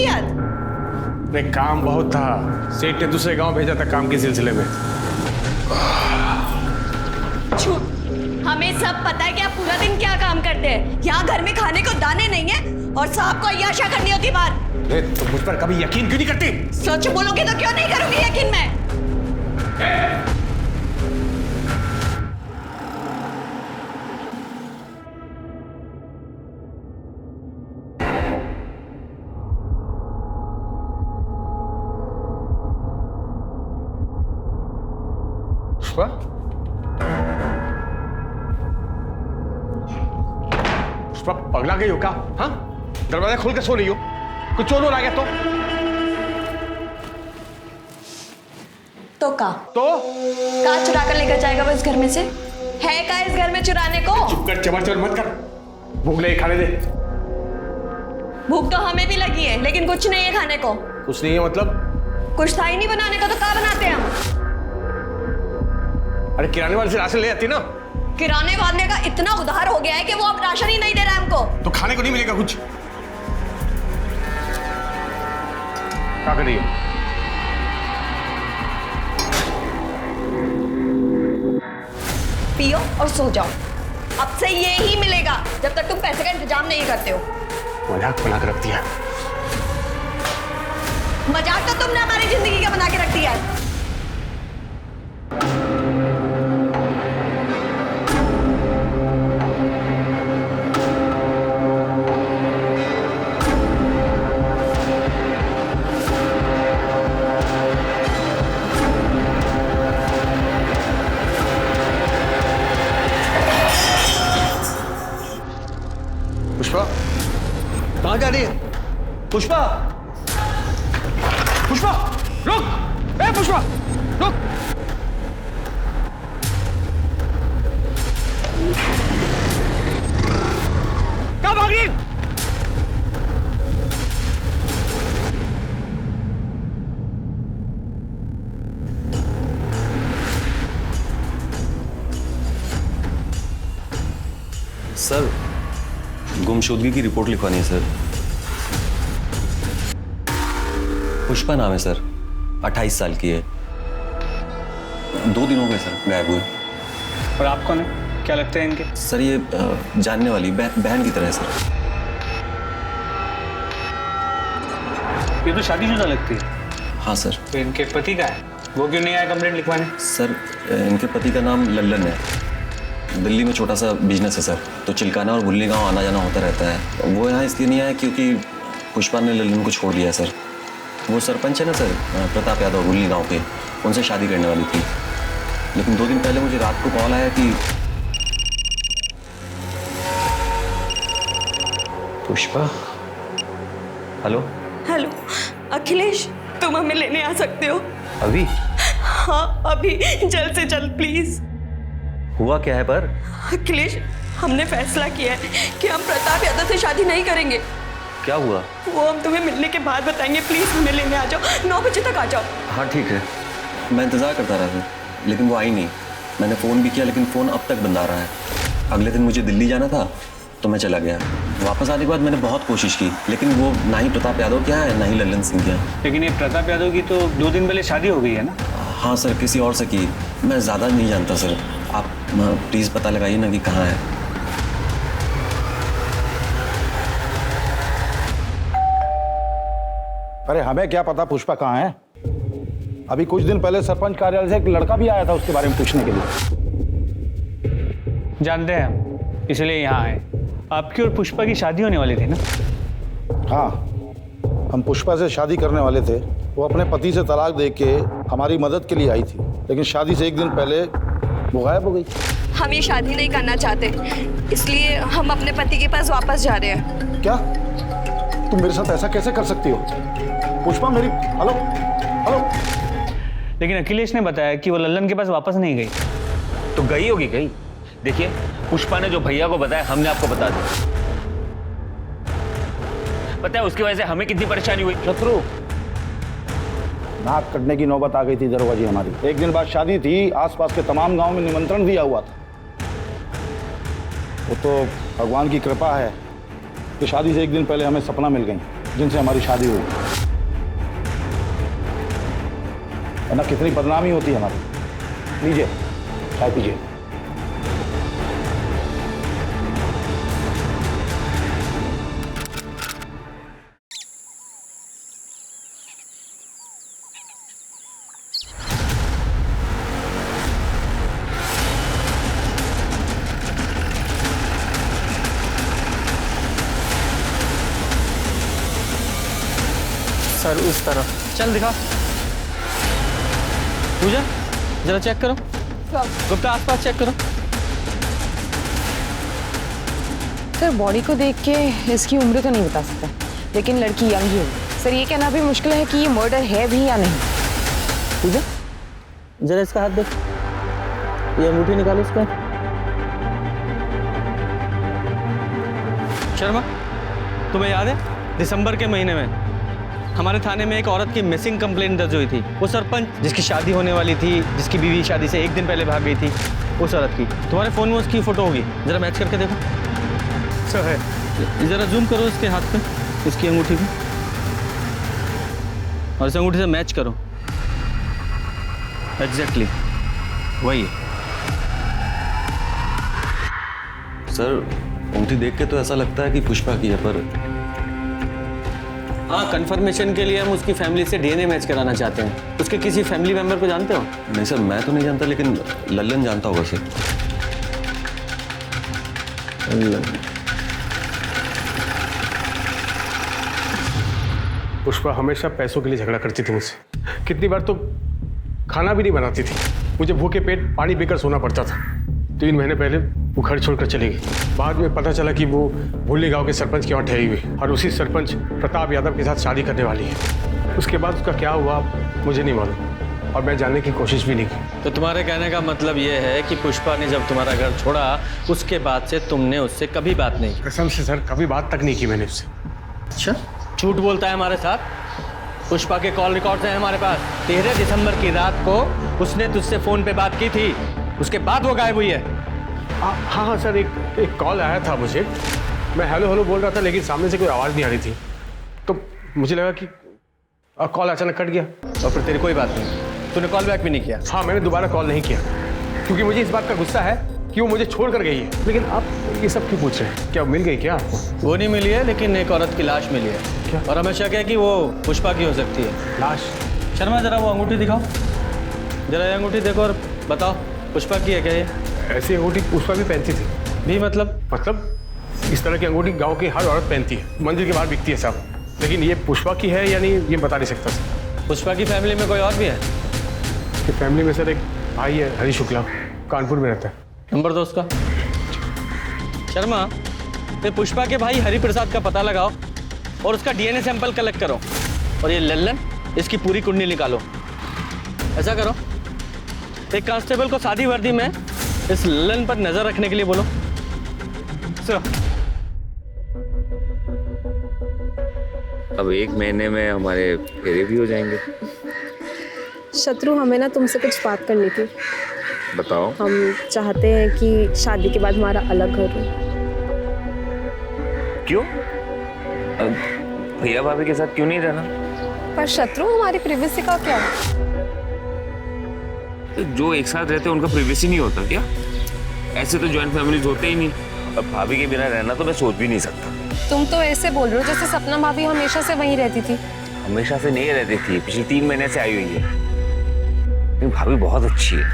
याद? नहीं, काम बहुत था, सेठ ने दूसरे गांव भेजा था काम के सिलसिले में। झूठ, हमें सब पता है कि आप पूरा दिन क्या काम करते हैं। यहाँ घर में खाने को दाने नहीं है और साहब को अय्याशा करनी होती बाहर। तुम मुझ पर कभी यकीन क्यों नहीं करती? सच बोलोगे तो क्यों नहीं करूंगी यकीन मैं? पुष्पा, पुष्पा पगला गई हो क्या? हाँ, दरवाजा खोल के सो रही हो? कुछ चोर आ गया तो का चुरा कर लेकर जाएगा वो इस घर में से? है का इस घर में चुराने को? चुप कर, चबर चबर मत कर। भूख लगी, खाने दे। भूख तो हमें भी लगी है, लेकिन कुछ नहीं है खाने को। कुछ नहीं है मतलब? कुछ था ही नहीं बनाने का, तो क्या बनाते हैं हम? अरे किराने वाले से राशन ले आती ना। किराने वाले का इतना उधार हो गया है कि वो अब राशन ही नहीं दे रहा है हमको। तो खाने को नहीं मिलेगा कुछ? क्या कर रही है? पियो और सो जाओ। अब से ये ही मिलेगा जब तक तुम पैसे का इंतजाम नहीं करते हो। मजाक बना के रख दिया। मजाक तो तुमने हमारी जिंदगी का बना के रख दिया है। पुष्पा, कहाँ जा रही है? पुष्पा, पुष्पा, रुक! ए पुष्पा, रुक! कहाँ भाग रही? सर, गुमशुदगी की रिपोर्ट लिखवानी है सर। पुष्पा नाम है सर, 28 साल की है। 2 दिन हो गए सर गायब हुए। और आप कौन है? क्या लगता है इनके? सर ये जानने वाली बहन की तरह है सर। ये तो शादीशुदा लगती है। हाँ सर। तो इनके पति का है, वो क्यों नहीं आया कंप्लेंट लिखवाने? सर इनके पति का नाम लल्लन है। दिल्ली में छोटा सा बिजनेस है सर, तो चिलकाना और गुल्ली गांव आना जाना होता रहता है। वो यहाँ इसलिए नहीं आया क्योंकि पुष्पा ने लल्लन को छोड़ दिया सर। वो सरपंच है ना सर, प्रताप यादव, गुल्ली गांव के, उनसे शादी करने वाली थी। लेकिन 2 दिन पहले मुझे रात को कॉल आया कि पुष्पा। हेलो हेलो अखिलेश, तुम हमें लेने आ सकते हो? अभी? हाँ अभी, जल्द से जल्द प्लीज। हुआ क्या है पर? अखिलेश, हमने फैसला किया है कि हम प्रताप यादव से शादी नहीं करेंगे। क्या हुआ? वो हम तुम्हें मिलने के बाद बताएंगे। प्लीज हमें लेने आ जाओ, 9 बजे तक आ जाओ। हाँ ठीक है, मैं इंतज़ार करता रहा था, लेकिन वो आई नहीं। मैंने फ़ोन भी किया लेकिन फ़ोन अब तक बंद आ रहा है। अगले दिन मुझे दिल्ली जाना था तो मैं चला गया। वापस आने के बाद मैंने बहुत कोशिश की, लेकिन वो ना ही प्रताप यादव क्या है ना ही लल्लन सिंह क्या। लेकिन ये प्रताप यादव की तो 2 दिन पहले शादी हो गई है ना? हाँ सर, किसी और से की। मैं ज़्यादा नहीं जानता सर, आप प्लीज़ पता लगाइए ना कि कहाँ है। अरे हमें क्या पता पुष्पा कहाँ है। अभी कुछ दिन पहले सरपंच कार्यालय से एक लड़का भी आया था उसके बारे में पूछने के लिए। जानते हैं हम, इसलिए यहाँ आए। आपकी और पुष्पा की शादी होने वाली थी ना? हाँ, हम पुष्पा से शादी करने वाले थे। वो अपने पति से तलाक दे के हमारी मदद के लिए आई थी, लेकिन शादी से 1 दिन पहले वो गायब हो गई। हम ये शादी नहीं करना चाहते, इसलिए हम अपने पति के पास वापस जा रहे हैं। क्या? तुम मेरे साथ ऐसा कैसे कर सकती हो? पुष्पा मेरी... हेलो हेलो। लेकिन अखिलेश ने बताया कि वो लल्लन के पास वापस नहीं गई। तो गई होगी कहीं। देखिए, पुष्पा ने जो भैया को बताया हमने आपको बता दिया। पता है उसकी वजह से हमें कितनी परेशानी हुई। शत्रु, नाक कटने की नौबत आ गई थी दरोगा जी हमारी। 1 दिन बाद शादी थी, आसपास के तमाम गांव में निमंत्रण दिया हुआ था। वो तो भगवान की कृपा है कि शादी से 1 दिन पहले हमें सपना मिल गई। जिनसे हमारी शादी हुई, वरना कितनी बदनामी होती है हमारी। लीजिए चाय पीजिए। सर उस तरफ चल दिखा। पूजा जरा चेक करो। गुप्ता आसपास चेक करो। सर बॉडी को देख के इसकी उम्र तो नहीं बता सकता, लेकिन लड़की यंग ही होगी। सर ये कहना भी मुश्किल है कि ये मर्डर है भी या नहीं। पूजा जरा इसका हाथ देख, ये अंगूठी निकालो इसका। शर्मा तुम्हें याद है दिसंबर के महीने में हमारे थाने में एक औरत की मिसिंग कंप्लेंट दर्ज हुई थी? वो सरपंच जिसकी शादी होने वाली थी, जिसकी बीवी शादी से एक दिन पहले भाग गई थी, उस औरत की। तुम्हारे फोन में उसकी फोटो होगी, जरा मैच करके देखो। सर है, जरा जूम करो इसके हाथ पे, इसकी अंगूठी पे, और इस अंगूठी से मैच करो। एग्जैक्टली वही है। सर अंगूठी देख के तो ऐसा लगता है कि पुष्पा की है, पर हाँ कंफर्मेशन के लिए हम उसकी फैमिली से डीएनए मैच कराना चाहते हैं। उसके किसी फैमिली मेंबर को जानते हो? नहीं सर मैं तो नहीं जानता, लेकिन लल्लन जानता होगा सर। पुष्पा हमेशा पैसों के लिए झगड़ा करती थी मुझसे। कितनी बार तो खाना भी नहीं बनाती थी, मुझे भूखे पेट पानी पीकर सोना पड़ता था। 3 महीने पहले वो घर छोड़कर चली गई। बाद में पता चला कि वो भुल्ली गांव के सरपंच के वहाँ ठहरी हुई, और उसी सरपंच प्रताप यादव के साथ शादी करने वाली है। उसके बाद उसका क्या हुआ मुझे नहीं मालूम, और मैं जानने की कोशिश भी नहीं की। तो तुम्हारे कहने का मतलब ये है कि पुष्पा ने जब तुम्हारा घर छोड़ा उसके बाद से तुमने उससे कभी बात नहीं की? कसम से सर कभी बात तक नहीं की मैंने उससे। अच्छा झूठ बोलता है हमारे साथ? पुष्पा के कॉल रिकॉर्ड्स हैं हमारे पास। 13 दिसंबर की रात को उसने तुझसे फोन पे बात की थी, उसके बाद वो गायब हुई है। हाँ हाँ सर, एक कॉल आया था मुझे। मैं हेलो हेलो बोल रहा था, लेकिन सामने से कोई आवाज़ नहीं आ रही थी, तो मुझे लगा कि कॉल अचानक कट गया। और फिर तेरी कोई बात नहीं, तूने कॉल बैक भी नहीं किया? हाँ मैंने दोबारा कॉल नहीं किया, क्योंकि मुझे इस बात का गुस्सा है कि वो मुझे छोड़ कर गई है। लेकिन आप ये सब क्यों पूछ रहे हैं? क्या मिल गई क्या आपको? वो नहीं मिली है, लेकिन एक औरत की लाश मिली है। क्या? और हमें शक है कि वो पुष्पा की हो सकती है। लाश? शर्मा जरा वो अंगूठी दिखाओ, जरा ये अंगूठी देखो और बताओ पुष्पा की है क्या ये? ऐसी अंगूठी पुष्पा भी पहनती थी। भी मतलब इस तरह की अंगूठी गांव की हर औरत पहनती है, मंदिर के बाहर बिकती है साहब। लेकिन ये पुष्पा की है या नहीं ये बता नहीं सकता सर। पुष्पा की फैमिली में कोई और भी है? कि फैमिली में सर एक भाई है हरी शुक्ला, कानपुर में रहता है। नंबर दो उसका। शर्मा ये पुष्पा के भाई हरि प्रसाद का पता लगाओ और उसका डीएनए सैंपल कलेक्ट करो, और ये लल्लन इसकी पूरी कुंडली निकालो। ऐसा करो, एक कांस्टेबल को सादी वर्दी में इस लल्लन पर नजर रखने के लिए बोलो। सर अब 1 महीने में हमारे फेरे भी हो जाएंगे। शत्रु हमें ना तुमसे कुछ बात करनी थी। बताओ। हम चाहते हैं कि शादी के बाद हमारा अलग घर हो। क्यों? भैया भाभी के साथ क्यों नहीं रहना? पर शत्रु हमारी प्रिवेसी का क्या? जो एक साथ रहते हैं उनका प्रिवेसी नहीं होता क्या? ऐसे तो जॉइंट फैमिलीज होते ही नहीं। अब भाभी के बिना रहना तो मैं सोच भी नहीं सकता। तुम तो ऐसे बोल रहे हो जैसे सपना भाभी हमेशा से वहीं रहती थी। हमेशा से नहीं रहती थी, पिछले 3 महीने से आई हुई है। लेकिन भाभी बहुत अच्छी है।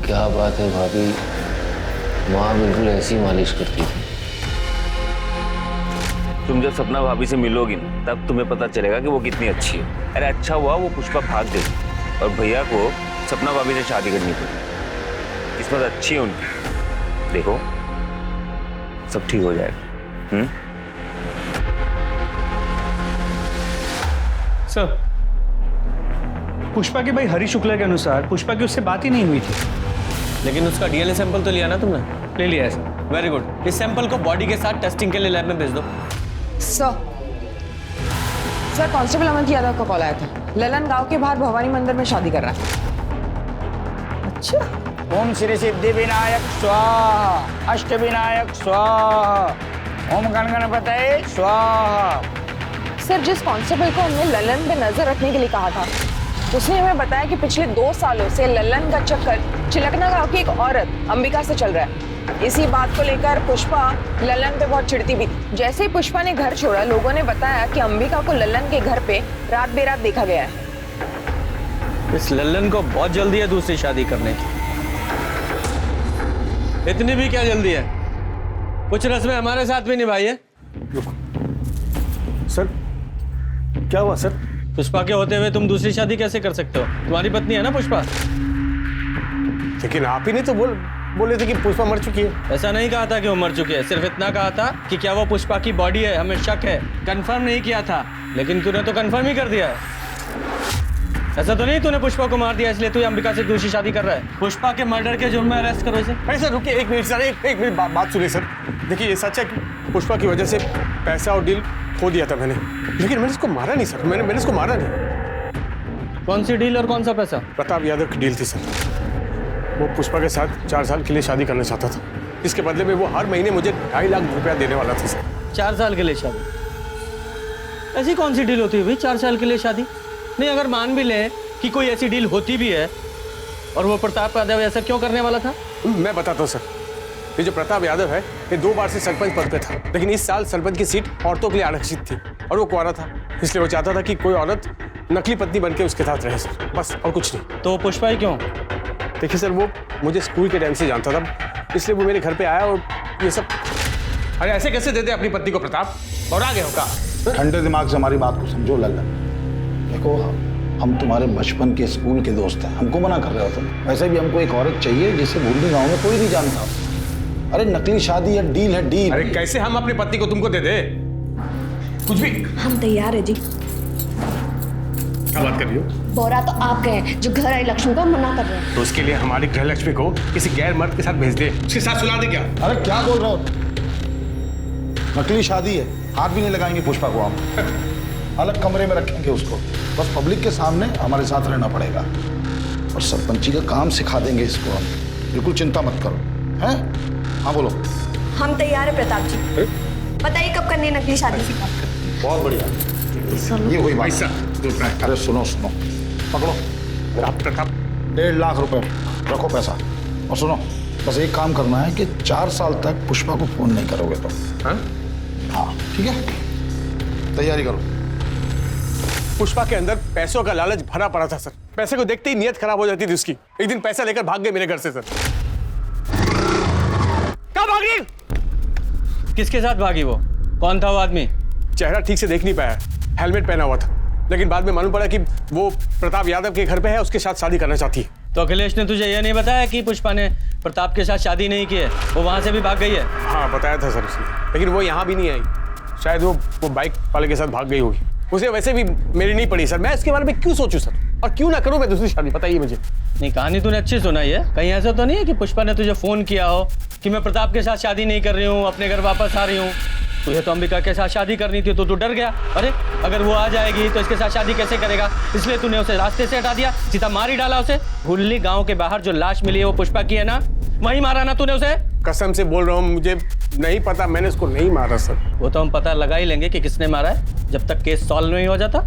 क्या बात है भाभी, माँ बिल्कुल ऐसी मालिश करती थी। तुम जब सपना भाभी से मिलोगी ना तब तुम्हें पता चलेगा कि वो कितनी अच्छी है। अरे अच्छा हुआ वो पुष्पा भाग गई और भैया को सपना भाभी से शादी करनी पड़ी। किस्मत अच्छी है उनकी। देखो सब ठीक हो जाएगा। सर पुष्पा के भाई हरी शुक्ला के अनुसार पुष्पा की उससे बात ही नहीं हुई थी, लेकिन उसका डीएनए सैंपल तो लिया ना तुमने? ले लिया है सर, वेरी गुड। इस सैंपल को बॉडी के साथ टेस्टिंग के लिए लैब में भेज दो। सर कांस्टेबल अमन यादव का कॉल आया था। ललन गांव के बाहर भवानी मंदिर में शादी कर रहा है। अच्छा। ओम श्री सिद्धि विनायक स्वाहा, अष्ट विनायक स्वाहा, ओम गण गणपतये स्वाहा। सर जिस कांस्टेबल को हमने ललन पे नजर रखने के लिए कहा था उसने हमें बताया कि पिछले 2 सालों से ललन का चक्कर चिलकना गांव की एक औरत अंबिका से चल रहा है। इसी बात को लेकर पुष्पा ललन पे बहुत चिढ़ती भी थी। जैसे ही पुष्पा ने घर छोड़ा लोगों ने बताया कि अंबिका को ललन के घर पे रात बेरात देखा गया है। इस लल्लन को बहुत जल्दी है दूसरी शादी करने की। इतनी भी क्या जल्दी है, कुछ रस्में हमारे साथ भी निभाई है। सर क्या हुआ सर? पुष्पा के होते हुए तुम दूसरी शादी कैसे कर सकते हो? तुम्हारी पत्नी है ना पुष्पा। लेकिन आप ही ने तो बोले थे कि पुष्पा मर चुकी है। ऐसा नहीं कहा था कि वो मर चुकी है, सिर्फ इतना कहा था कि क्या वो पुष्पा की बॉडी है, हमें शक है। कंफर्म नहीं किया था, लेकिन तूने तो कंफर्म ही कर दिया है। ऐसा तो नहीं तूने पुष्पा को मार दिया इसलिए तू अंबिका से दूसरी शादी कर रहा है? पुष्पा के मर्डर के जुर्म में अरेस्ट करो इसे। अरे सर रुकिए 1 मिनट सर, एक मिनट बात सुनिए सर। देखिए ये सच है कि पुष्पा की वजह से पैसा और डील खो दिया था मैंने, लेकिन मैंने इसको मारा नहीं सर। मैंने इसको मारा नहीं। कौन सी डील और कौन सा पैसा? प्रताप यादव की डील थी सर। वो पुष्पा के साथ 4 साल के लिए शादी करना चाहता था। इसके बदले में वो हर महीने मुझे 2.5 लाख रुपया देने वाला था सर। 4 साल के लिए शादी? ऐसी कौन सी डील होती है भाई 4 साल के लिए शादी? नहीं, अगर मान भी ले कि कोई ऐसी डील होती भी है और वो प्रताप यादव ऐसा क्यों करने वाला था? मैं बताता हूँ सर। ये जो प्रताप यादव है ये 2 बार से सरपंच पद पे था, लेकिन इस साल सरपंच की सीट औरतों के लिए आरक्षित थी और वो कुंवारा था, इसलिए वो चाहता था कि कोई औरत नकली पत्नी बनके उसके साथ रहे सर, बस और कुछ नहीं। तो पुष्पा ही क्यों? देखिए सर वो मुझे स्कूल के टाइम से जानता था, इसलिए वो मेरे घर पे आया और ये सब। अरे ऐसे कैसे देते अपनी पत्नी को प्रताप? और आगे होगा। ठंडे दिमाग से हमारी बात को समझो लल्लन। देखो हम तुम्हारे बचपन के स्कूल के दोस्त हैं, हमको मना कर रहे हो तुम। वैसे भी हमको एक औरत चाहिए जिसे भूलनी गाँव में कोई नहीं जानता। अरे नकली शादी है, डील है डील। अरे कैसे हम अपनी पत्नी को तुमको दे दे? कुछ भी। हम तैयार है जी। क्या बात कर रही हो? बोरा तो आप गए जो घर आई लक्ष्मी को मना कर रहे हैं। तो उसके लिए हमारी गृह लक्ष्मी को किसी गैर मर्द के साथ भेज दे, उसके साथ सुला दे क्या? अरे क्या बोल रहे हो? नकली शादी है, हाथ भी नहीं लगाएंगे पुष्पा को हम। अलग कमरे में रखेंगे उसको, बस पब्लिक के सामने हमारे साथ रहना पड़ेगा और सरपंची का काम सिखा देंगे इसको हम। बिल्कुल चिंता मत करो। हैं? हाँ बोलो। हम तैयार है प्रताप जी। बताइए कब करनी है नकली शादी? बहुत बढ़िया, ये हुई बात। अरे सुनो पकड़ो। आप प्रताप 1.5 लाख रुपए रखो पैसा। और सुनो बस एक काम करना है कि 4 साल तक पुष्पा को फोन नहीं करोगे तो। हाँ ठीक है, तैयारी करो। पुष्पा के अंदर पैसों का लालच भरा पड़ा था सर। पैसे को देखते ही नीयत खराब हो जाती थी उसकी। एक दिन पैसा लेकर भाग गए मेरे घर से सर। कहाँ भाग गई? किसके साथ भागी वो? कौन था वो आदमी? चेहरा ठीक से देख नहीं पाया, हेलमेट पहना हुआ था, लेकिन बाद में मालूम पड़ा कि वो प्रताप यादव के घर पे है, उसके साथ शादी करना चाहती है। तो अखिलेश ने तुझे यह नहीं बताया कि पुष्पा ने प्रताप के साथ शादी नहीं की है, वो वहां से भी भाग गई है? हाँ बताया था सर उसने, लेकिन वो यहाँ भी नहीं आई। शायद वो बाइक वाले के साथ भाग गई होगी। उसे वैसे भी मेरी नहीं पड़ी सर। मैं इसके बारे में क्यों सोचूं सर, और क्यों ना करूं मैं दूसरी शादी? बताइए मुझे। नहीं, कहानी तूने अच्छी सुनाई है। कहीं ऐसा तो नहीं है कि पुष्पा ने तुझे फोन किया हो कि मैं प्रताप के साथ शादी नहीं कर रही हूँ, अपने घर वापस आ रही हूँ? तुझे तो अंबिका के साथ शादी करनी थी तो तू डर गया। अरे अगर वो आ जाएगी तो इसके साथ शादी कैसे करेगा, इसलिए तूने उसे रास्ते से हटा दिया, सीधा मार ही डाला उसे। भुल्ली गांव के बाहर जो लाश मिली है वो पुष्पा की है ना, वहीं मारा ना तूने उसे? कसम से बोल रहा हूँ, मुझे नहीं पता, मैंने उसको नहीं मारा सर। वो तो हम पता लगा ही लेंगे कि किसने मारा है, जब तक केस सॉल्व नहीं हो जाता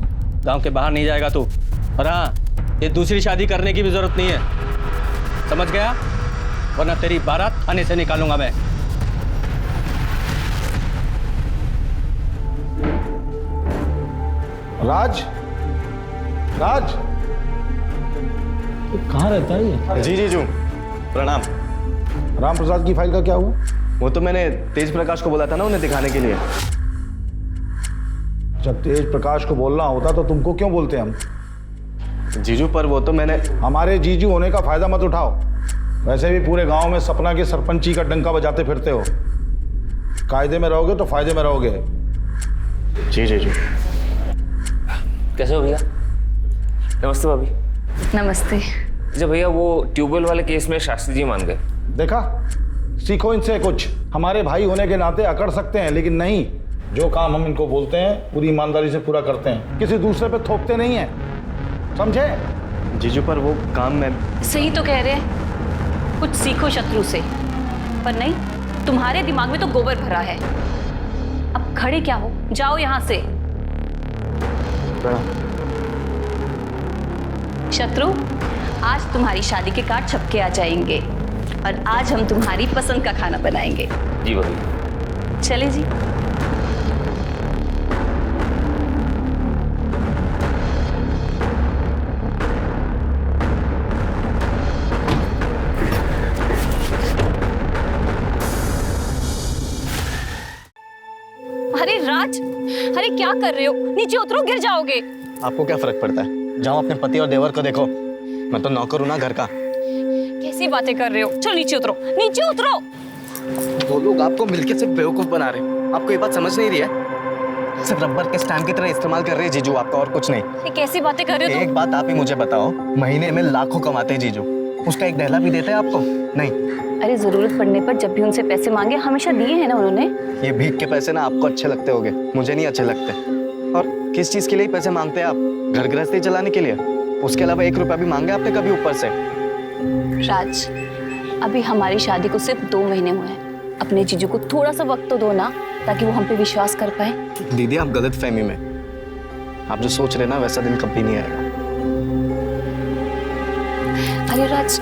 गांव के बाहर नहीं जाएगा तू। और हाँ, ये दूसरी शादी करने की भी जरूरत नहीं है, समझ गया? वरना तेरी बारात थाने से निकालूंगा मैं। राज कहाँ रहता है ये? जी जीजू प्रणाम। राम प्रसाद की फाइल का क्या हुआ? वो तो मैंने तेज प्रकाश को बोला था ना उन्हें दिखाने के लिए। जब तेज प्रकाश को बोलना होता तो तुमको क्यों बोलते हम? जीजू पर वो तो मैंने। हमारे जीजू होने का फायदा मत उठाओ। वैसे भी पूरे गांव में सपना के सरपंची का डंका बजाते फिरते हो। कायदे में रहोगे तो फायदे में रहोगे। जी जीजू। कैसे हो भैया? नमस्ते भाभी। नमस्ते। जब भैया वो ट्यूबवेल वाले केस में शास्त्री जी मान गए। देखा, सीखो इनसे कुछ। हमारे भाई होने के नाते अकड़ सकते हैं, लेकिन नहीं, जो काम हम इनको बोलते हैं पूरी ईमानदारी से पूरा करते हैं, किसी दूसरे पे थोपते नहीं हैं, समझे? जीजू पर वो काम में। सही तो कह रहे हैं, कुछ सीखो शत्रु से। पर नहीं, तुम्हारे दिमाग में तो गोबर भरा है। अब खड़े क्या हो, जाओ यहाँ से। शत्रु, आज तुम्हारी शादी के कार्ड छपके आ जाएंगे और आज हम तुम्हारी पसंद का खाना बनाएंगे। जी भाभी। चले जी। अरे राज, अरे क्या कर रहे हो? नीचे उतरो, गिर जाओगे। आपको क्या फर्क पड़ता है? जाओ अपने पति और देवर को देखो। मैं तो नौकर हूं ना घर का। कैसी बातें कर रहे हो? चलो नीचे उतरो, नीचे उतरो। वो लोग आपको मिलके सिर्फ बेवकूफ बना रहे हैं। आपको ये बात समझ नहीं रही है? सिर्फ रबर के स्टैम्प की तरह इस्तेमाल कर रहे हैं जीजू आपका, और कुछ नहीं। ये कैसी बातें कर रहे हो? एक बात आप ही मुझे बताओ, महीने में लाखों कमाते हैं जीजू, उसका एक दहला भी देते हैं आपको? नहीं। अरे जरूरत पड़ने पर जब भी उनसे पैसे मांगे हमेशा दिए हैं ना उन्होंने। ये भीख के पैसे ना आपको अच्छे लगते होंगे, मुझे नहीं अच्छे लगते। और किस चीज के लिए पैसे मांगते हैं आप? घर गृहस्थी चलाने के लिए? उसके अलावा 1 रुपया भी मांगे आपने कभी ऊपर से? राज, अभी हमारी शादी को सिर्फ 2 महीने हुए हैं। अपने जीजू को थोड़ा सा वक्त तो दो ना, ताकि वो हम पे विश्वास कर पाए। दीदी आप गलत फहमी में, आप जो सोच रहे ना वैसा दिन कभी नहीं आएगा। अरे राज,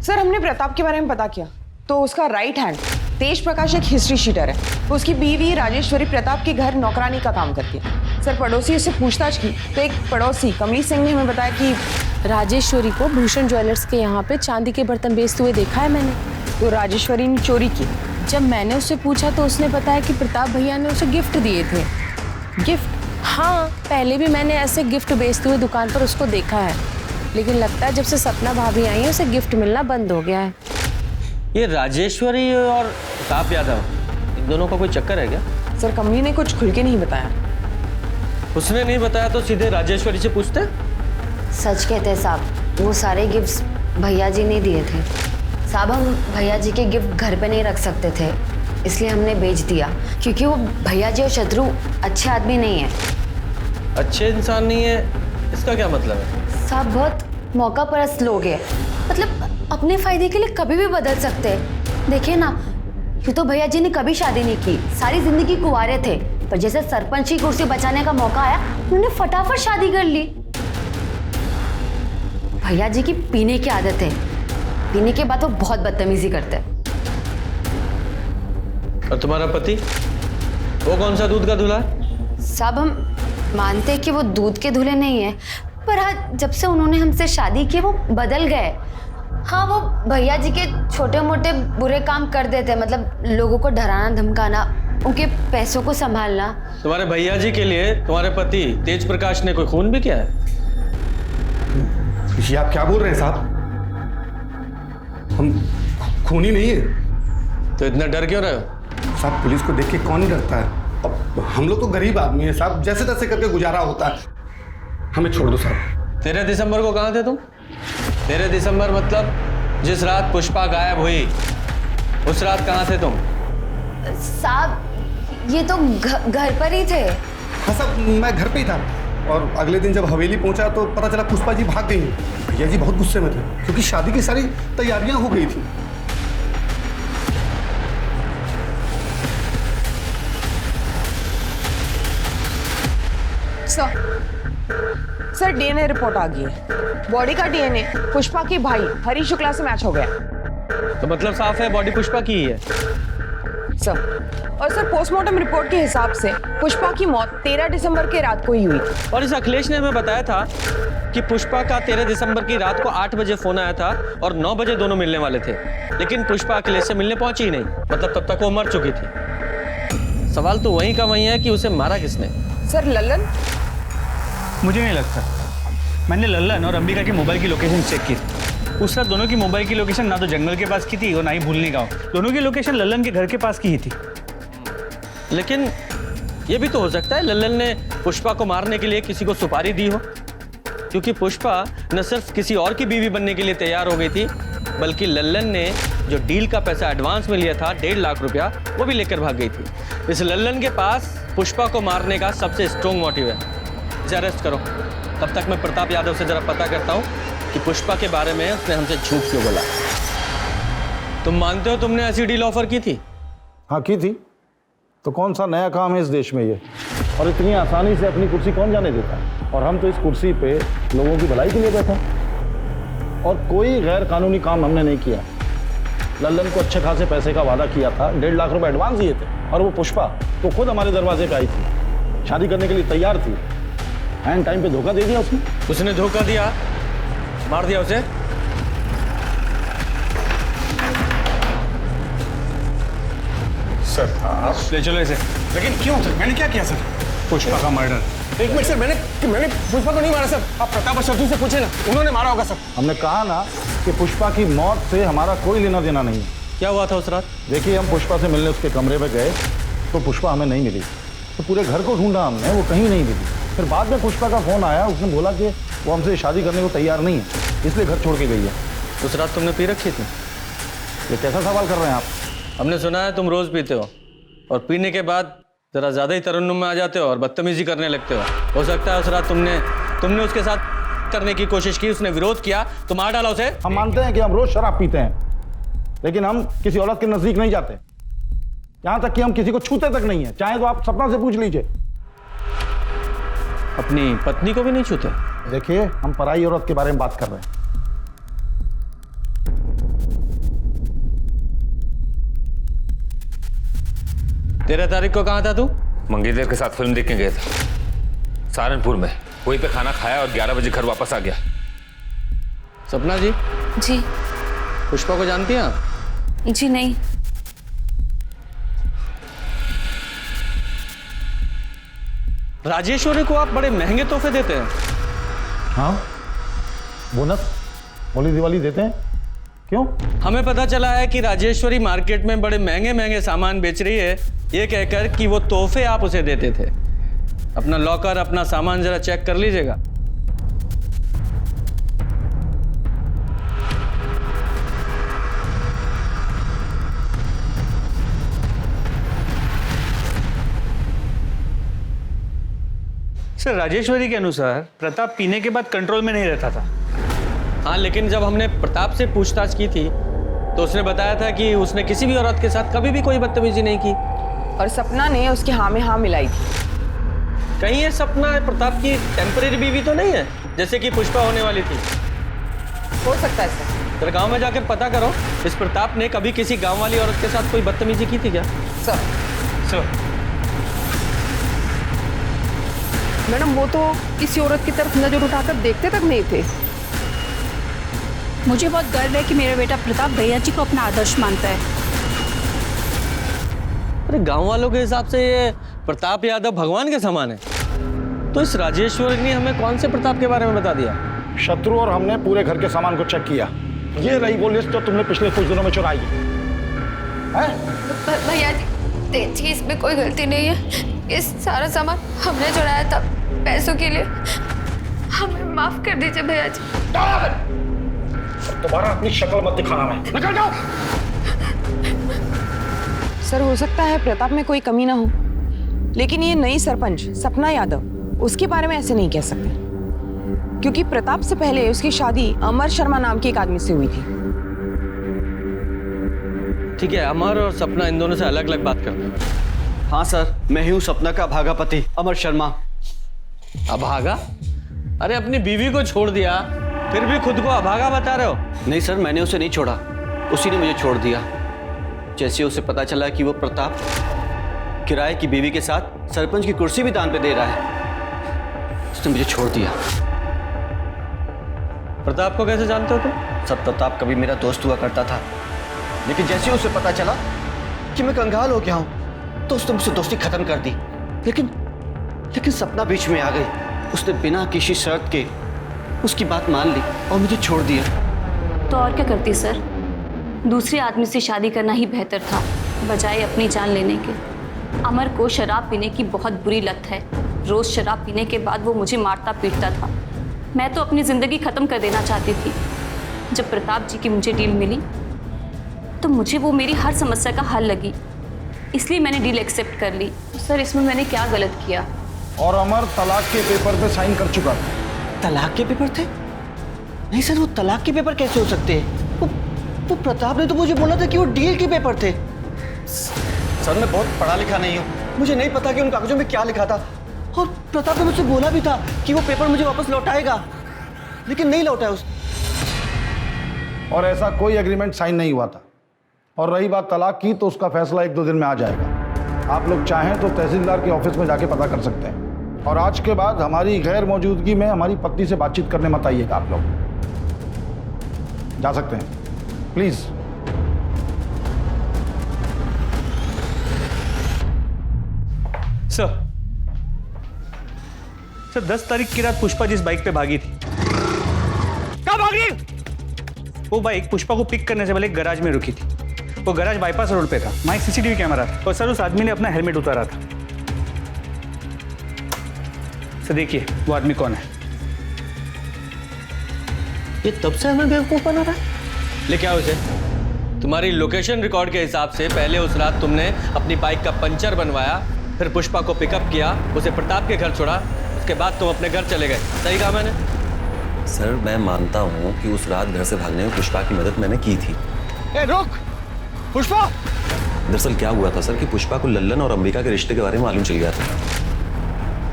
सर हमने प्रताप के बारे में पता किया तो उसका राइट हैंड तेज प्रकाश एक हिस्ट्री शीटर है। उसकी बीवी राजेश्वरी प्रताप के घर नौकरानी का काम करती है। सर पड़ोसी उससे पूछताछ की तो एक पड़ोसी कमली सिंह ने हमें बताया कि राजेश्वरी को भूषण ज्वेलर्स के यहाँ पे चांदी के बर्तन बेचते हुए देखा है मैंने। तो राजेश्वरी ने चोरी की। जब मैंने उससे पूछा तो उसने बताया कि प्रताप भैया ने उसे गिफ्ट दिए थे। गिफ्ट? हाँ, पहले भी मैंने ऐसे गिफ्ट बेचते हुए दुकान पर उसको देखा है, लेकिन लगता है जब से सपना भाभी आई है उसे गिफ्ट मिलना बंद हो गया है। ये राजेश्वरी और प्रताप यादव, इन दोनों का कोई चक्कर है क्या? सर कमली ने कुछ खुल के नहीं बताया। उसने नहीं बताया तो सीधे राजेश्वरी से पूछते। सच कहते हैं साहब, वो सारे गिफ्ट्स भैया जी ने दिए थे। साहब हम भैया जी के गिफ्ट घर पे नहीं रख सकते थे, इसलिए हमने बेच दिया, क्योंकि वो भैया जी और शत्रु अच्छे आदमी नहीं है। अच्छे इंसान नहीं है इसका क्या मतलब है? साहब बहुत मौका परस्त लोग हैं, मतलब अपने फायदे के लिए कभी भी बदल सकते हैं। देखिए ना, यूँ तो भैया जी ने कभी शादी नहीं की, सारी जिंदगी कुंवारे थे, पर जैसे सरपंच की कुर्सी बचाने का मौका आया उन्होंने फटाफट शादी कर ली। भैया जी की पीने की आदत है, पीने के बाद वो बहुत बदतमीजी करते हैं। और तुम्हारा पति, वो कौन सा दूध का दूल्हा है? साहब हम मानते हैं कि वो दूध के दूल्हे नहीं है, पर आज जब से उन्होंने हमसे शादी की वो बदल गए। हाँ, वो भैया जी के छोटे मोटे बुरे काम कर देते, मतलब लोगों को डराना धमकाना, उनके पैसों को संभालना। तुम्हारे भैया जी के लिए तुम्हारे पति तेज प्रकाश ने कोई खून भी किया है? ये आप क्या बोल रहे हैं साहब? हम खूनी नहीं है। तो इतना डर क्यों रहे हो? साहब पुलिस को देख के कौन नहीं डरता है? अब हम लोग तो गरीब आदमी है साहब, जैसे तैसे करके गुजारा होता है। हमें छोड़ दो साहब। 13 दिसंबर को कहाँ थे तुम? 13 दिसंबर मतलब जिस रात पुष्पा गायब हुई, उस रात कहाँ थे तुम? साहब ये तो घर पर ही थे। हाँ साहब, मैं घर पे ही था, और अगले दिन जब हवेली पहुंचा तो पता चला पुष्पा जी भाग गई। भैया जी बहुत गुस्से में थे, क्योंकि शादी की सारी तैयारियां हो गई थी। सर डीएनए रिपोर्ट आ गई है। बॉडी का डीएनए पुष्पा के भाई हरी शुक्ला से मैच हो गया। तो मतलब साफ है बॉडी पुष्पा की ही है। सर और सर पोस्टमार्टम रिपोर्ट के हिसाब से पुष्पा की मौत 13 दिसंबर के रात को ही हुई थी। और इस अखिलेश ने हमें बताया था कि पुष्पा का 13 दिसंबर की रात को 8 बजे फोन आया था और 9 बजे दोनों मिलने वाले थे, लेकिन पुष्पा अखिलेश से मिलने पहुंची ही नहीं, मतलब तब तक वो मर चुकी थी। सवाल तो वहीं का वहीं है कि उसे मारा किसने? सर लल्लन? मुझे नहीं लगता। मैंने लल्लन और अंबिका की मोबाइल की लोकेशन चेक की। उस रात दोनों की मोबाइल की लोकेशन ना तो जंगल के पास की थी और ना ही भूलनी गाँव। दोनों की लोकेशन लल्लन के घर के पास की ही थी। लेकिन ये भी तो हो सकता है लल्लन ने पुष्पा को मारने के लिए किसी को सुपारी दी हो, क्योंकि पुष्पा न सिर्फ किसी और की बीवी बनने के लिए तैयार हो गई थी, बल्कि लल्लन ने जो डील का पैसा एडवांस में लिया था 1.5 लाख रुपया, वो भी लेकर भाग गई थी। इस लल्लन के पास पुष्पा को मारने का सबसे स्ट्रॉन्ग मोटिव है। इसे अरेस्ट करो। तब तक मैं प्रताप यादव से जरा पता करता हूँ कि पुष्पा के बारे में उसने हमसे झूठ क्यों बोला। तुम मानते हो तुमने ऐसी डील ऑफर की थी? हाँ की थी। तो कौन सा नया काम है इस देश में ये? और इतनी आसानी से अपनी कुर्सी कौन जाने देता है? और हम तो इस कुर्सी पे लोगों की भलाई के लिए बैठे हैं और कोई गैर कानूनी काम हमने नहीं किया। लल्लन को अच्छे खासे पैसे का वादा किया था, 1.5 लाख रुपए एडवांस दिए थे और वो पुष्पा तो खुद हमारे दरवाजे पे आई थी, शादी करने के लिए तैयार थी। एंड टाइम पे धोखा दे दिया उसने। उसने धोखा दिया, मार दिया उसे। सर आप ले चलो इसे। लेकिन क्यों सर? मैंने क्या किया सर? पुष्पा का मर्डर। एक मिनट सर, मैंने पुष्पा को नहीं मारा सर। आप प्रताप और शत्रु से पूछे ना, उन्होंने मारा होगा सर। हमने कहा ना कि पुष्पा की मौत से हमारा कोई लेना देना नहीं है। क्या हुआ था उस रात? देखिए, हम पुष्पा से मिलने उसके कमरे में गए तो पुष्पा हमें नहीं मिली। तो पूरे घर को ढूंढा हमने, वो कहीं नहीं मिली। फिर बाद में पुष्पा का फोन आया, उसने बोला कि वो हमसे शादी करने को तैयार नहीं है, इसलिए घर छोड़ के गई है। उस रात तुमने पी रखी थी? ये कैसा सवाल कर रहे हैं आप? हमने सुना है तुम रोज पीते हो और पीने के बाद जरा ज्यादा ही तरन्नुम में आ जाते हो और बदतमीजी करने लगते हो सकता है उस रात तुमने उसके साथ करने की कोशिश की, उसने विरोध किया तो मार डाला उसे। हम मानते हैं कि हम रोज शराब पीते हैं, लेकिन हम किसी औरत के नजदीक नहीं जाते, यहां तक कि हम किसी को छूते तक नहीं है। चाहे तो आप सपना से पूछ लीजिए। अपनी पत्नी को भी नहीं छूते? देखिए, हम पराई औरत के बारे में बात कर रहे हैं। तेरह तारीख को कहाँ था तू? मंगेतर के साथ फिल्म देखने गया था सहारनपुर में। वहीं पे खाना खाया और 11 बजे घर वापस आ गया। सपना जी। जी। पुष्पा को जानती हैं आप? जी नहीं। राजेश्वरी को आप बड़े महंगे तोहफे देते हैं। हाँ, बोनस होली दिवाली देते हैं। क्यों? हमें पता चला है कि राजेश्वरी मार्केट में बड़े महंगे महंगे सामान बेच रही है, ये कहकर कि वो तोहफे आप उसे देते थे। अपना लॉकर, अपना सामान जरा चेक कर लीजिएगा। सर, राजेश्वरी के अनुसार प्रताप पीने के बाद कंट्रोल में नहीं रहता था। हाँ, लेकिन जब हमने प्रताप से पूछताछ की थी तो उसने बताया था कि उसने किसी भी औरत के साथ कभी भी कोई बदतमीजी नहीं की। और सपना ने उसकी हाँ में हाँ मिलाई थी। कहीं ये सपना प्रताप की टेम्परेरी बीवी तो नहीं है, जैसे कि पुष्पा होने वाली थी? हो सकता है सर। फिर गांव में जाकर पता करो, इस प्रताप ने कभी किसी गांव वाली औरत के साथ कोई बदतमीजी की थी क्या? सर मैडम, वो तो किसी औरत की तरफ नजर उठाकर देखते तक नहीं थे। मुझे बहुत गर्व है कि मेरा बेटा प्रताप भैया जी को अपना आदर्श मानता है। अरे गांव वालों के हिसाब से ये प्रताप यादव भगवान के समान है, तो इस राजेश्वरी ने हमें कौन से प्रताप के बारे में बता दिया? शत्रु और हमने पूरे घर के सामान को चेक किया। ये रही वो लिस्ट जो तुमने पिछले कुछ दिनों में चुराई है। भैया जी, इसमें कोई गलती नहीं है। ये सारा सामान हमने चुराया था पैसों के लिए। हमें माफ कर दीजिए भैया जी। दोबारा अपनी शक्ल मत दिखाना। मैं निकल जाओ। सर, हो सकता है प्रताप में कोई कमी ना हो, लेकिन ये नई सरपंच सपना यादव, उसके बारे में ऐसे नहीं कह सकते, क्योंकि प्रताप से पहले उसकी शादी अमर शर्मा नाम के एक आदमी से हुई थी। ठीक है, अमर और सपना इन दोनों से अलग अलग बात करते हैं। हाँ सर, मैं ही हूँ सपना का अभागा पति अमर शर्मा। अभागा? अरे अपनी बीवी को छोड़ दिया, फिर भी खुद को अभागा बता रहे हो? नहीं सर, मैंने उसे नहीं छोड़ा, उसी ने मुझे छोड़ दिया। जैसे उसे पता चला कि वो प्रताप किराए की बीवी के साथ सरपंच की कुर्सी भी दान पे दे रहा है, उसने मुझे छोड़ दिया। प्रताप को कैसे जानते हो तुम? सर, प्रताप कभी मेरा दोस्त हुआ करता था, लेकिन जैसे उसे पता चला कि मैं कंगाल हो गया हूँ तो उसने मुझसे दोस्ती खत्म कर दी। लेकिन सपना बीच में आ गई। उसने बिना किसी शर्त के उसकी बात मान ली और मुझे छोड़ दिया। तो और क्या करती सर? दूसरे आदमी से शादी करना ही बेहतर था, बजाय अपनी जान लेने के। अमर को शराब पीने की बहुत बुरी लत है। रोज शराब पीने के बाद वो मुझे मारता पीटता था। मैं तो अपनी ज़िंदगी ख़त्म कर देना चाहती थी। जब प्रताप जी की मुझे डील मिली तो मुझे वो मेरी हर समस्या का हल लगी, इसलिए मैंने डील एक्सेप्ट कर ली। सर, इसमें मैंने क्या गलत किया? और अमर तलाक के पेपर पे साइन कर चुका था। तलाक के पेपर थे? नहीं सर, वो तलाक के पेपर कैसे हो सकते हैं? वो प्रताप ने तो मुझे बोला था कि वो डील के पेपर थे। सर मैं बहुत पढ़ा लिखा नहीं हूँ, मुझे नहीं पता कि उन कागजों में क्या लिखा था। और प्रताप ने मुझसे बोला भी था कि वो पेपर मुझे वापस लौटाएगा, लेकिन नहीं लौटाया उसने। और ऐसा कोई एग्रीमेंट साइन नहीं हुआ था। और रही बात तलाक की, तो उसका फैसला 1-2 दिन में आ जाएगा। आप लोग चाहें तो तहसीलदार के ऑफिस में जाके पता कर सकते हैं। और आज के बाद हमारी गैर मौजूदगी में हमारी पत्नी से बातचीत करने मत आइएगा। आप लोग जा सकते हैं, प्लीज। सर 10 तारीख की रात पुष्पा जिस बाइक पे भागी थी, कहाँ भाग रही? वो बाइक पुष्पा को पिक करने से पहले एक गैराज में रुकी थी। वो गैराज बाईपास रोड पे था, वहाँ एक सीसीटीवी कैमरा था। और सर उस आदमी ने अपना हेलमेट उतारा था। सर देखिए वो आदमी कौन है। ये तब से हमें बेवकूफ बना रहा है। ले क्या उसे? तुम्हारी लोकेशन रिकॉर्ड के हिसाब से पहले उस रात तुमने अपनी बाइक का पंचर बनवाया, फिर पुष्पा को पिकअप किया, उसे प्रताप के घर छोड़ा, उसके बाद तुम अपने घर चले गए। सही कहा मैंने? सर मैं मानता हूँ कि उस रात घर से भागने में पुष्पा की मदद मैंने की थी। ए रुक पुष्पा! दरअसल क्या हुआ था सर कि पुष्पा को लल्लन और अंबिका के रिश्ते के बारे में मालूम चल गया था।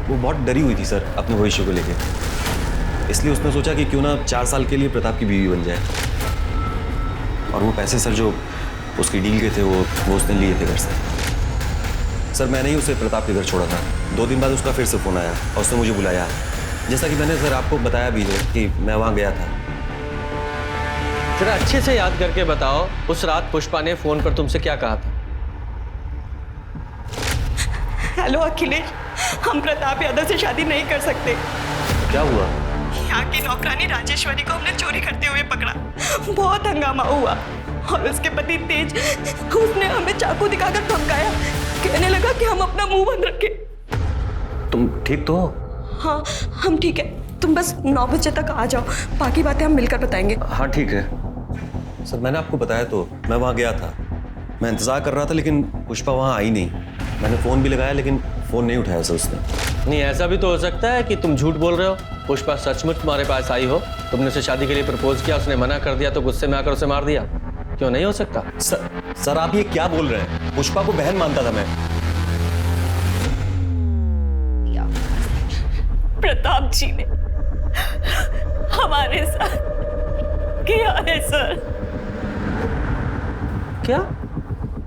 वो बहुत डरी हुई थी सर अपने भविष्य को लेकर, इसलिए उसने सोचा कि क्यों ना 4 साल के लिए प्रताप की बीवी बन जाए। और वो पैसे सर जो उसकी डील के थे वो उसने लिए थे घर से। सर मैंने ही उसे प्रताप के घर छोड़ा था। 2 दिन बाद उसका फिर से फ़ोन आया और उसने मुझे बुलाया, जैसा कि मैंने सर आपको बताया भी है कि मैं वहाँ गया था। जरा अच्छे से याद करके बताओ उस रात पुष्पा ने फोन पर तुमसे क्या कहा था? हेलो अखिलेश, हम प्रताप यादव से शादी नहीं कर सकते। क्या हुआ? यहाँ की नौकरानी राजेश्वरी को हमने चोरी करते हुए पकड़ा। बहुत हंगामा हुआ और उसके पति तेज, उसने हमें चाकू दिखाकर धमकाया, कहने लगा कि हम अपना मुंह बंद रखें। तुम ठीक तो हो? हाँ हम ठीक है, तुम बस 9 बजे तक आ जाओ, बाकी बातें हम मिलकर बताएंगे। हाँ ठीक है सर, मैंने आपको बताया तो मैं वहाँ गया था। मैं इंतज़ार कर रहा था लेकिन पुष्पा वहाँ आई नहीं। मैंने फ़ोन भी लगाया लेकिन फ़ोन नहीं उठाया सर उसने। नहीं ऐसा भी तो हो सकता है कि तुम झूठ बोल रहे हो। पुष्पा सचमुच तुम्हारे पास आई हो, तुमने उसे शादी के लिए प्रपोज किया, उसने मना कर दिया तो गुस्से में आकर उसे मार दिया। क्यों नहीं हो सकता? सर आप ये क्या बोल रहे हैं? पुष्पा को बहन मानता था मैं। प्रताप जी ने हमारे साथ किया है सर। क्या?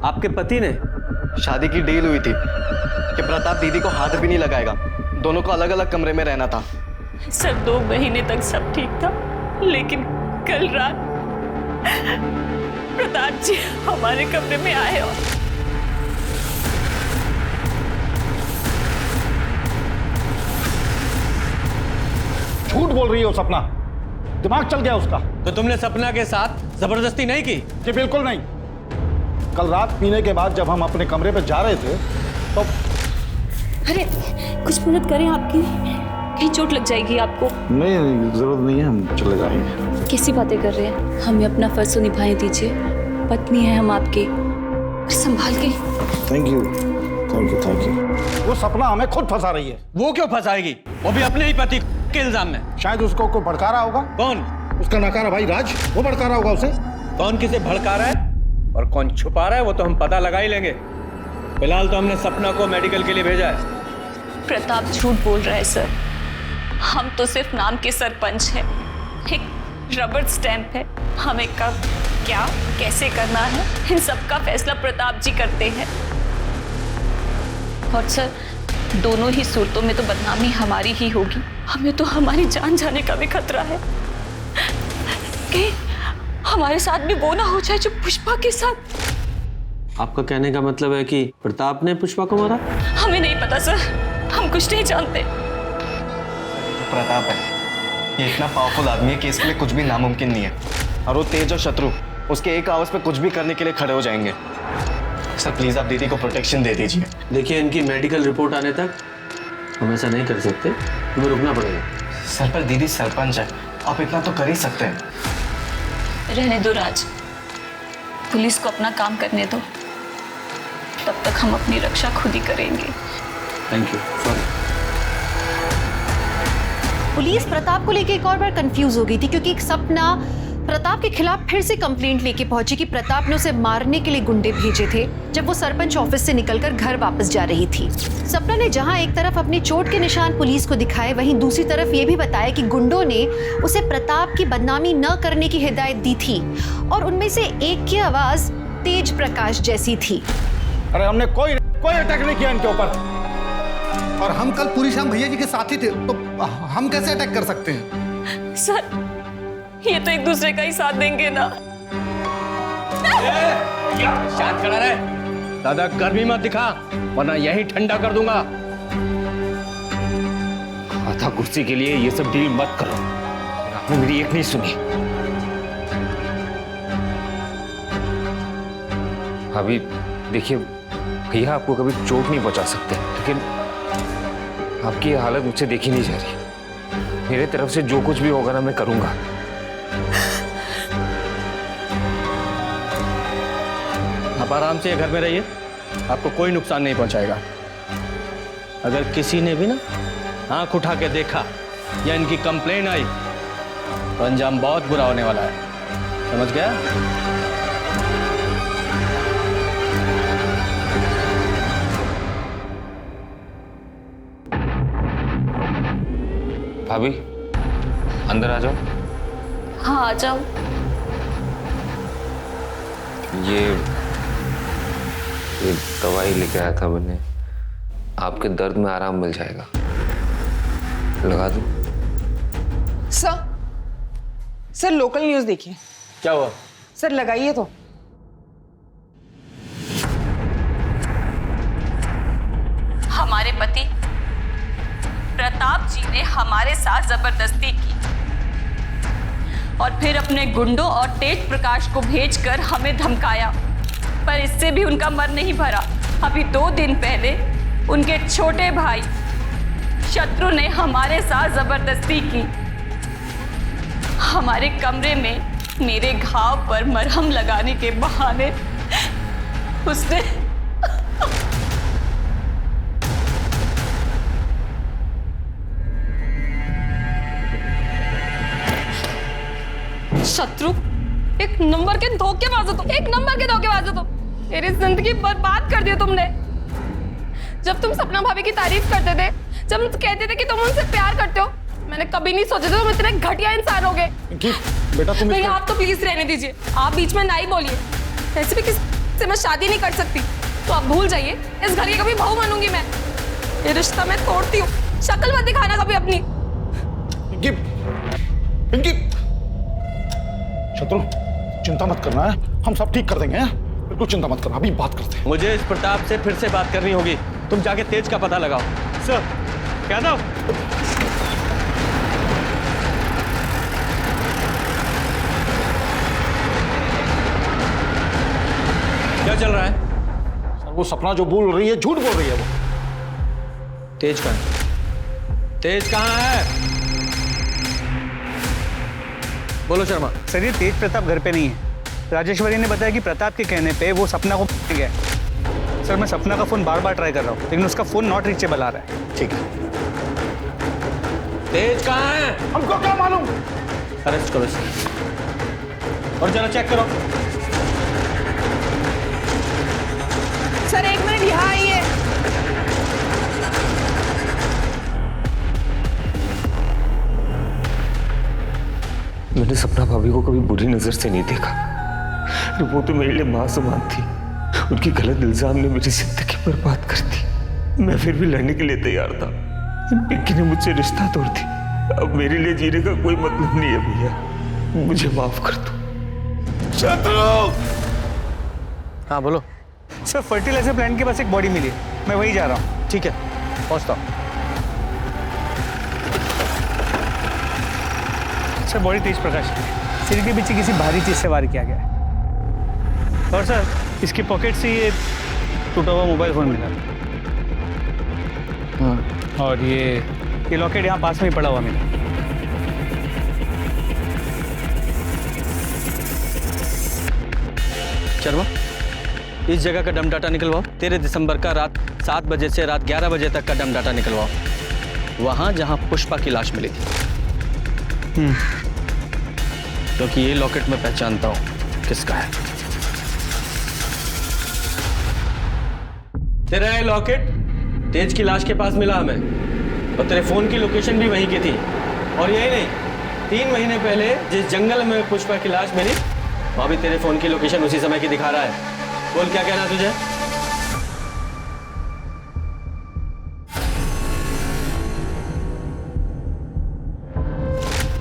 आपके पति ने? शादी की डील हुई थी कि प्रताप दीदी को हाथ भी नहीं लगाएगा, दोनों को अलग अलग कमरे में रहना था। सर 2 महीने तक सब ठीक था, लेकिन कल रात प्रताप जी हमारे कमरे में आए और झूठ बोल रही है वो सपना, दिमाग चल गया उसका। तो तुमने सपना के साथ जबरदस्ती नहीं की? जी बिल्कुल नहीं। कल रात पीने के बाद जब हम अपने कमरे पे जा रहे थे तो अरे कुछ मदद करें आपकी, कहीं चोट लग जाएगी आपको। नहीं जरूरत नहीं है, हम चले जाएंगे। कैसी बातें कर रहे हैं? हमें अपना फर्ज तो निभाने दीजिए, पत्नी है हम आपके, संभाल के। Thank you thank you thank you. वो सपना हमें खुद फंसा रही है। वो क्यों फंसाएगी? वो भी अपने ही पति के इल्जाम में। शायद उसको कोई भड़का रहा होगा। कौन? उसका नकारा भाई राज, वो भड़का रहा होगा उसे। कौन किसे भड़का रहा है और कौन छुपा रहा है वो तो हम पता लगा ही लेंगे। फिलहाल तो हमने सपना को मेडिकल के लिए भेजा है। प्रताप झूठ बोल रहा है सर, हम तो सिर्फ नाम के सरपंच हैं, एक रबर स्टैंप है। हमें कब क्या कैसे करना है इन सब का फैसला प्रताप जी करते हैं। और सर दोनों ही सूरतों में तो बदनामी हमारी ही होगी। हमें तो हमारी जान जाने का भी खतरा है कि हमारे साथ भी वो ना हो जाए जो पुष्पा के साथ। आपका कहने का मतलब है कि प्रताप ने पुष्पा को मारा? हमें नहीं पता सर, हम कुछ नहीं जानते। प्रताप है, ये इतना पावरफुल आदमी है कि इसके लिए कुछ भी नामुमकिन नहीं है। और वो तेज और शत्रु उसके एक आवाज पे कुछ भी करने के लिए खड़े हो जाएंगे। सर प्लीज आप दीदी को प्रोटेक्शन दे दीजिए। देखिए इनकी मेडिकल रिपोर्ट आने तक हम ऐसा नहीं कर सकते, हमें रुकना पड़ेगा। सर पर दीदी सरपंच है, आप इतना तो कर ही सकते हैं। रहने दो राज, पुलिस को अपना काम करने दो, तब तक हम अपनी रक्षा खुद ही करेंगे। Thank you. Sorry. Police Pratap को लेकर एक और बार कंफ्यूज हो गई थी, क्योंकि एक सपना प्रताप के खिलाफ फिर से कंप्लेंट लेके पहुंची कि प्रताप ने उसे मारने के लिए गुंडे भेजे थे जब वो सरपंच ऑफिस से निकलकर घर वापस जा रही थी। सपना ने जहां एक तरफ अपने चोट के निशान पुलिस को दिखाए, वहीं दूसरी तरफ ये भी बताया कि गुंडों ने उसे प्रताप की बदनामी न करने की हिदायत दी थी और उनमें से एक की आवाज तेज प्रकाश जैसी थी। अरे हमने कोई अटैक नहीं किया इनके ऊपर, और हम कल पूरी शाम भैया जी के साथ ही थे, तो हम कैसे अटैक कर सकते हैं? सर, ये तो एक दूसरे का ही साथ देंगे ना। शांत खड़ा रहे, दादा गर्मी मत दिखा वरना यही ठंडा कर दूंगा। आधा कुर्सी के लिए ये सब डील मत करो, आपने मेरी एक नहीं सुनी। अभी देखिए भैया आपको कभी चोट नहीं पहुंचा सकते, लेकिन आपकी हालत मुझसे देखी नहीं जा रही। मेरे तरफ से जो कुछ भी होगा ना मैं करूंगा। आप आराम से घर में रहिए, आपको कोई नुकसान नहीं पहुंचाएगा। अगर किसी ने भी ना आंख उठा के देखा या इनकी कंप्लेन आई तो अंजाम बहुत बुरा होने वाला है, समझ गया? भाभी अंदर आ जाओ। हाँ आ जाओ। ये दवाई लेके आया था मैंने, आपके दर्द में आराम मिल जाएगा, लगा दूं? सर लोकल न्यूज़ देखिए। क्या हुआ? सर लगाइए तो। हमारे पति प्रताप जी ने हमारे साथ जबरदस्ती की और फिर अपने गुंडों और तेज प्रकाश को भेजकर हमें धमकाया, पर इससे भी उनका मन नहीं भरा। अभी 2 दिन पहले उनके छोटे भाई शत्रु ने हमारे साथ जबरदस्ती की। हमारे कमरे में मेरे घाव पर मरहम लगाने के बहाने उसने शत्रु एक नंबर के धोखेबाज हो तुम, एक नंबर के धोखेबाज हो तुम। मेरी जिंदगी बर्बाद कर दी तुमने। जब तुम सपना भाभी की तारीफ करते थे, जब तुम कहते थे कि तुम उनसे प्यार करते हो, मैंने कभी नहीं सोचा था तुम इतने घटिया इंसान होगे। बेटा तुम नहीं, आप तो प्लीज रहने दीजिए, आप बीच में ना ही बोलिए। ऐसे भी किसी से मैं शादी नहीं कर सकती, तो आप भूल जाइए। इस घर की कभी बहू बनूंगी मैं। ये रिश्ता मैं तोड़ती हूँ। शक्ल मत दिखाना कभी अपनी। पिंकी, शत्रु चिंता मत करना है, हम सब ठीक कर देंगे। बिल्कुल चिंता मत करना, अभी बात करते हैं। मुझे इस प्रताप से फिर से बात करनी होगी। तुम जाके तेज का पता लगाओ। सर क्या था? क्या चल रहा है? सर वो सपना जो बोल रही है झूठ बोल रही है। वो तेज कहाँ है? तेज कहाँ है? बोलो शर्मा। सर ये तेज प्रताप घर पे नहीं है। राजेश्वरी ने बताया कि प्रताप के कहने पे वो सपना को गया। सर मैं सपना का फोन बार बार ट्राई कर रहा हूँ, लेकिन उसका फोन नॉट रीचेबल आ रहा है। ठीक है। तेज कहाँ है? हमको क्या मालूम? अरेस्ट करो इसे और जरा चेक करो। सर 1 मिनट यहाँ आइए। मैंने सपना भाभी को कभी बुरी नजर से नहीं देखा। वो तो मेरे लिए मां समान थी। उनकी गलत इल्जाम ने मेरी जिंदगी बर्बाद कर दी। मैं फिर भी लड़ने के लिए तैयार था। पिंकी ने मुझसे रिश्ता तोड़ दी। अब मेरे लिए जीने का कोई मतलब नहीं है भैया, मुझे माफ कर दो। शत्रु! हाँ बोलो। सर फर्टिलाइजर प्लांट के पास एक बॉडी मिली है, मैं वही जा रहा हूँ। ठीक है पहुँचता हूँ। सर बॉडी तेज प्रकाश की, सिर के पीछे किसी भारी चीज से वार किया गया है। और सर इसकी पॉकेट से ये टूटा हुआ मोबाइल फोन मिला। हाँ। और ये लॉकेट यहाँ पास में ही पड़ा हुआ मिला। शर्मा इस जगह का डम डाटा निकलवाओ। 13 दिसंबर का रात 7 बजे से रात 11 बजे तक का डम डाटा निकलवाओ, वहां जहां पुष्पा की लाश मिली थी। क्योंकि ये लॉकेट मैं पहचानता हूँ किसका है। तेरा ये लॉकेट तेज की लाश के पास मिला हमें, और तेरे फोन की लोकेशन भी वहीं की थी। और यही नहीं, 3 महीने पहले जिस जंगल में पुष्पा की लाश मिली, वहां भी तेरे फोन की लोकेशन उसी समय की दिखा रहा है। बोल क्या कहना तुझे?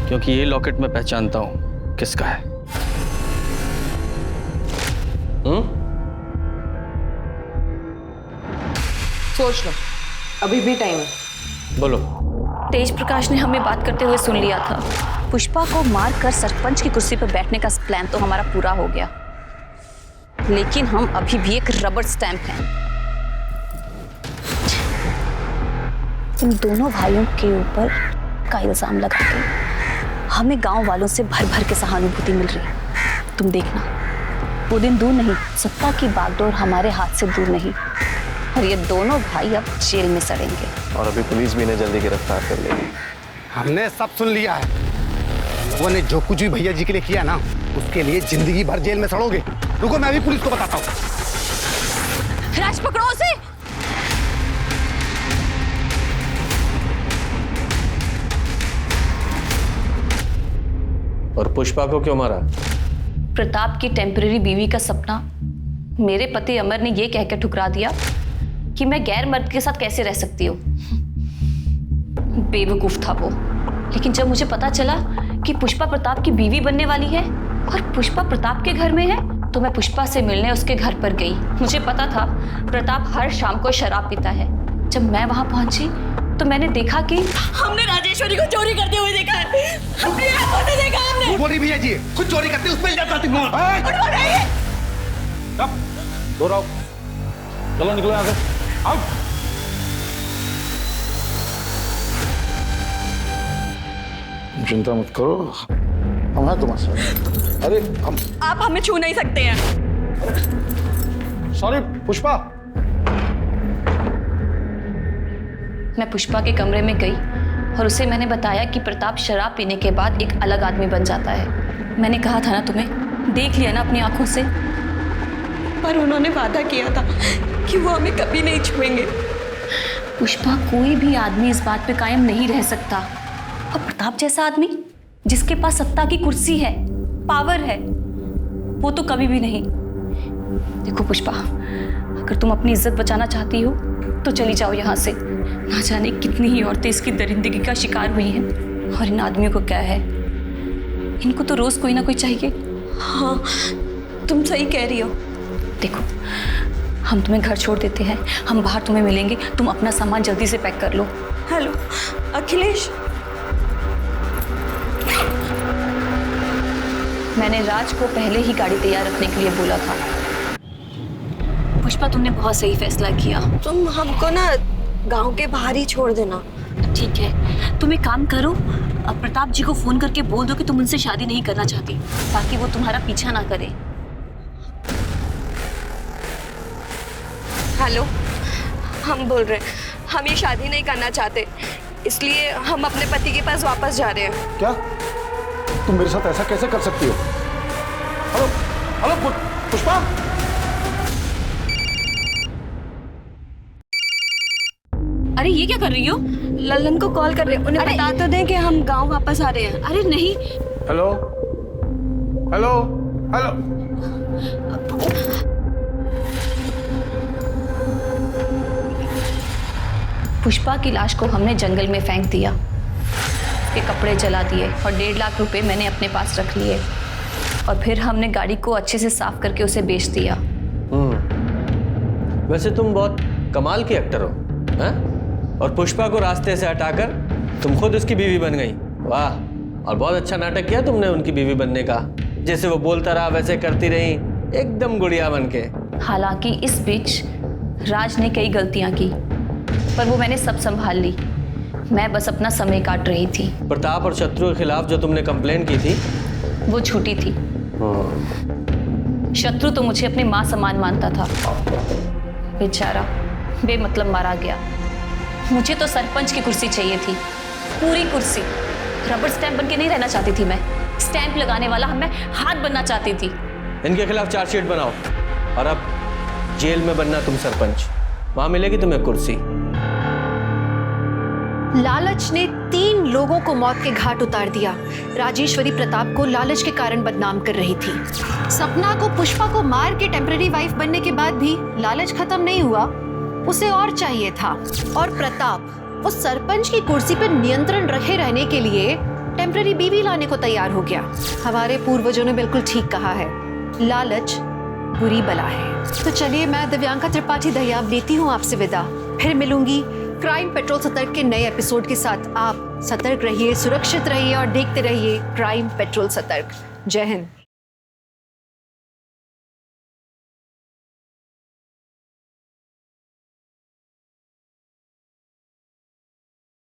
क्योंकि ये लॉकेट मैं पहचानता हूं किसका है। सोच लो, अभी भी टाइम है। बोलो। तेज प्रकाश ने हमें बात करते हुए सुन लिया था। पुष्पा को मारकर सरपंच की कुर्सी पर बैठने का प्लान तो हमारा पूरा हो गया, लेकिन हम अभी भी एक रबर स्टैंप हैं। इन दोनों भाइयों के ऊपर का इल्जाम लगा के हमें गांव वालों से भर भर के सहानुभूति मिल रही है। तुम देखना, वो दिन दूर नहीं, सत्ता की बागडोर हमारे हाथ से दूर नहीं, और ये दोनों भाई अब जेल में सड़ेंगे। और अभी पुलिस भी इन्हें जल्दी गिरफ्तार कर लेगी। हमने सब सुन लिया है। वो ने जो कुछ भी भैया जी के लिए किया ना, उसके लिए जिंदगी भर जेल में सड़ोगे। रुको, मैं अभी पुलिस को बताता हूँ। राज, पकड़ो उसे। और पुष्पा को क्यों मारा? प्रताप की टेम्परेरी बीवी का सपना मेरे पति अमर ने यह कहकर ठुकरा दिया कि मैं गैर मर्द के साथ कैसे रह सकती हूँ। बेवकूफ था वो। लेकिन जब मुझे पता चला कि पुष्पा प्रताप की बीवी बनने वाली है और पुष्पा प्रताप के घर में है, तो मैं पुष्पा से मिलने उसके घर पर गई। मुझे पता था प्रताप हर शाम को शराब पीता है। जब मैं वहां पहुंची तो मैंने देखा कि हमने राजेश्वरी को चोरी करते हुए देखा है। अपनी आंखों से देखा हमने। बोली भैया जी, खुद चोरी करते उस पे इल्जाम लगाती हूं। दो रहो, चलो निकलो यहाँ से। आओ। चिंता मत करो, हम हैं तुम्हारे साथ। अरे हम, आप हमें छू नहीं सकते हैं। सॉरी पुष्पा। मैं पुष्पा के कमरे में गई और उसे मैंने बताया कि प्रताप शराब पीने के बाद एक अलग आदमी बन जाता है। मैंने कहा था ना तुम्हें, देख लिया ना अपनी आंखों से। पर उन्होंने वादा किया था कि वो हमें कभी नहीं छुएंगे। पुष्पा, कोई भी आदमी इस बात पे कायम नहीं रह सकता, और प्रताप जैसा आदमी जिसके पास सत्ता की कुर्सी है, पावर है, वो तो कभी भी नहीं। देखो पुष्पा, अगर तुम अपनी इज्जत बचाना चाहती हो तो चली जाओ यहाँ से। ना जाने कितनी ही औरतें इसकी दरिंदगी का शिकार हुई हैं, और इन आदमियों को क्या है, इनको तो रोज कोई ना कोई चाहिए। हाँ, तुम सही कह रही हो। देखो, हम तुम्हें घर छोड़ देते हैं, हम बाहर तुम्हें मिलेंगे। तुम अपना सामान जल्दी से पैक कर लो। हेलो अखिलेश। मैंने राज को पहले ही गाड़ी तैयार रखने के लिए बोला था। पुष्पा, तुमने बहुत सही फैसला किया। तुम हमको ना गांव के बाहर ही छोड़ देना। ठीक है, तुम एक काम करो, अब प्रताप जी को फोन करके बोल दो कि तुम उनसे शादी नहीं करना चाहती, ताकि वो तुम्हारा पीछा ना करे। हेलो, हम बोल रहे हैं, हम ये शादी नहीं करना चाहते, इसलिए हम अपने पति के पास वापस जा रहे हैं। क्या तुम मेरे साथ ऐसा कैसे कर सकती हो? Hello hello Pushpa. अरे ये क्या कर रही हो? लल्लन को कॉल कर रहे हैं, उन्हें बता तो दें कि हम गांव वापस आ रहे हैं। अरे नहीं। Hello hello hello. पुष्पा की लाश को हमने जंगल में फेंक दिया, उसके कपड़े जला दिए और 1.5 लाख रुपए मैंने अपने पास रख लिए, और फिर हमने गाड़ी को अच्छे से साफ करके उसे बेच दिया। वैसे तुम बहुत कमाल की एक्टर हो, हैं? और पुष्पा को रास्ते से हटाकर तुम खुद उसकी बीवी बन गई। वाह, और बहुत अच्छा नाटक किया तुमने उनकी बीवी बनने का। जैसे वो बोलता रहा वैसे करती रही, एकदम गुड़िया बन के। हालांकि इस बीच राज ने कई गलतियां की, पर वो मैंने सब संभाल ली। मैं बस अपना समय काट रही थी। प्रताप और शत्रु के खिलाफ जो तुमने कंप्लेन की थी, वो झूठी थी। शत्रु तो मुझे अपनी माँ समान मानता था, बेचारा बेमतलब मारा गया। मुझे तो सरपंच की कुर्सी चाहिए थी, पूरी कुर्सी। रबर स्टैंप बन के नहीं रहना चाहती थी मैं। स्टैंप लगाने वाला मैं हाथ बनना चाहती थी। इनके खिलाफ चार्जशीट बनाओ और अब जेल में बनना तुम सरपंच, वहां मिलेगी तुम्हें कुर्सी। लालच ने 3 लोगों को मौत के घाट उतार दिया। राजेश्वरी प्रताप को लालच के कारण बदनाम कर रही थी। सपना को पुष्पा को मार के टेम्पररी वाइफ बनने के बाद भी लालच खत्म नहीं हुआ, उसे और चाहिए था। और प्रताप वो सरपंच की कुर्सी पर नियंत्रण रखे रहने के लिए टेम्पररी बीवी लाने को तैयार हो गया। हमारे पूर्वजों ने बिल्कुल ठीक कहा है, लालच बुरी बला है। तो चलिए, मैं दिव्यांका त्रिपाठी दहियाब लेती हूँ आपसे विदा। फिर मिलूंगी क्राइम पेट्रोल सतर्क के नए एपिसोड के साथ। आप सतर्क रहिए, सुरक्षित रहिए और देखते रहिए क्राइम पेट्रोल सतर्क। जय हिंद।